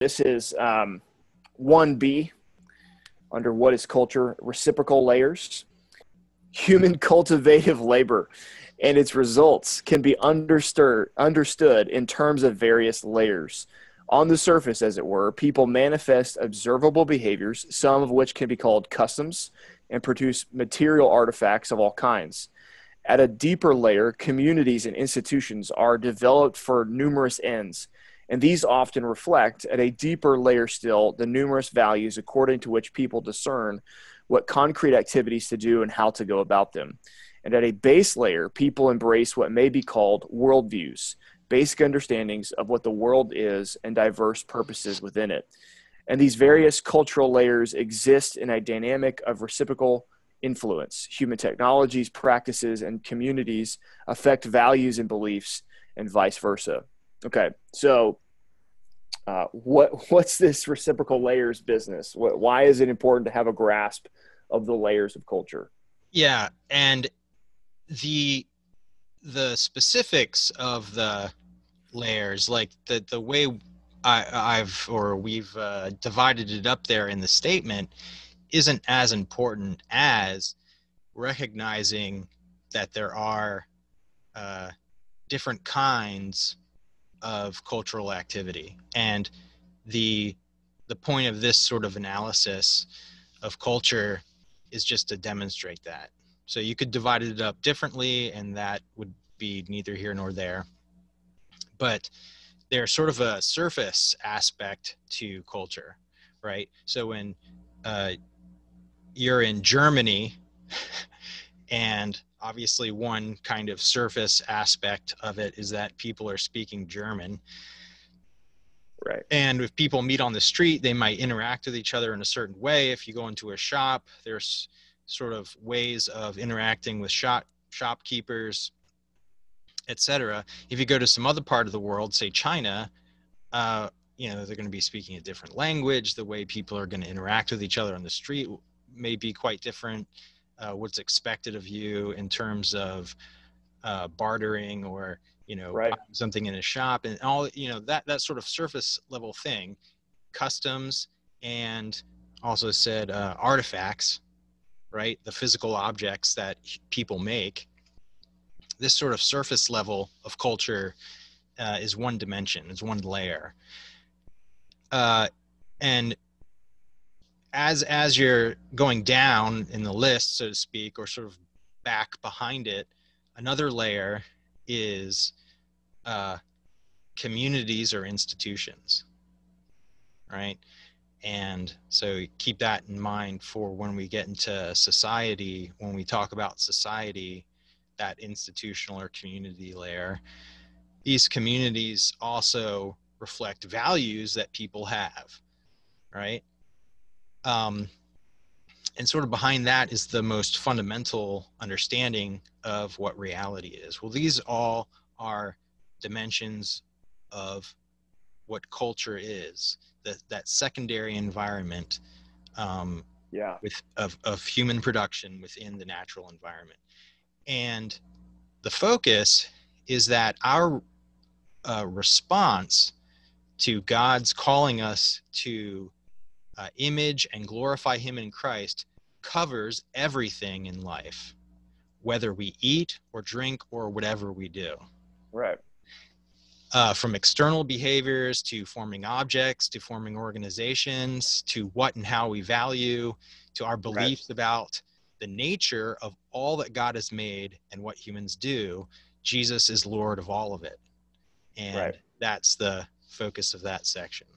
This is 1B under what is culture, reciprocal layers. Human cultivative labor and its results can be understood in terms of various layers. On the surface, as it were, people manifest observable behaviors, some of which can be called customs, and produce material artifacts of all kinds. At a deeper layer, communities and institutions are developed for numerous ends, and these often reflect, at a deeper layer still, the numerous values according to which people discern what concrete activities to do and how to go about them. And at a base layer, people embrace what may be called worldviews, basic understandings of what the world is and diverse purposes within it. And these various cultural layers exist in a dynamic of reciprocal influence. Human technologies, practices, and communities affect values and beliefs, and vice versa. Okay, so what's this reciprocal layers business? Why is it important to have a grasp of the layers of culture? Yeah, and the specifics of the layers, like the way we've divided it up there in the statement, isn't as important as recognizing that there are different kinds of cultural activity. And the point of this sort of analysis of culture is just to demonstrate that. So you could divide it up differently, and that would be neither here nor there. But there's sort of a surface aspect to culture, right? So when you're in Germany, and obviously one kind of surface aspect of it is that people are speaking German. Right. And if people meet on the street, they might interact with each other in a certain way. If you go into a shop, there's sort of ways of interacting with shopkeepers, etc. If you go to some other part of the world, say China, they're going to be speaking a different language. The way people are going to interact with each other on the street may be quite different. What's expected of you in terms of bartering or Right. buying something in a shop, and all that sort of surface level thing, customs, and also said artifacts, right? The physical objects that people make. This sort of surface level of culture is one dimension, is one layer, and as you're going down in the list, so to speak, or sort of back behind it, another layer is communities or institutions, right? And so keep that in mind for when we get into society, when we talk about society, that institutional or community layer. These communities also reflect values that people have, right? And sort of behind that is the most fundamental understanding of what reality is. Well, these all are dimensions of what culture is, that secondary environment of human production within the natural environment. And the focus is that our response to God's calling us to image and glorify him in Christ covers everything in life, whether we eat or drink or whatever we do. Right. From external behaviors to forming objects, to forming organizations, to what and how we value, to our beliefs about the nature of all that God has made and what humans do. Jesus is Lord of all of it. And that's the focus of that section.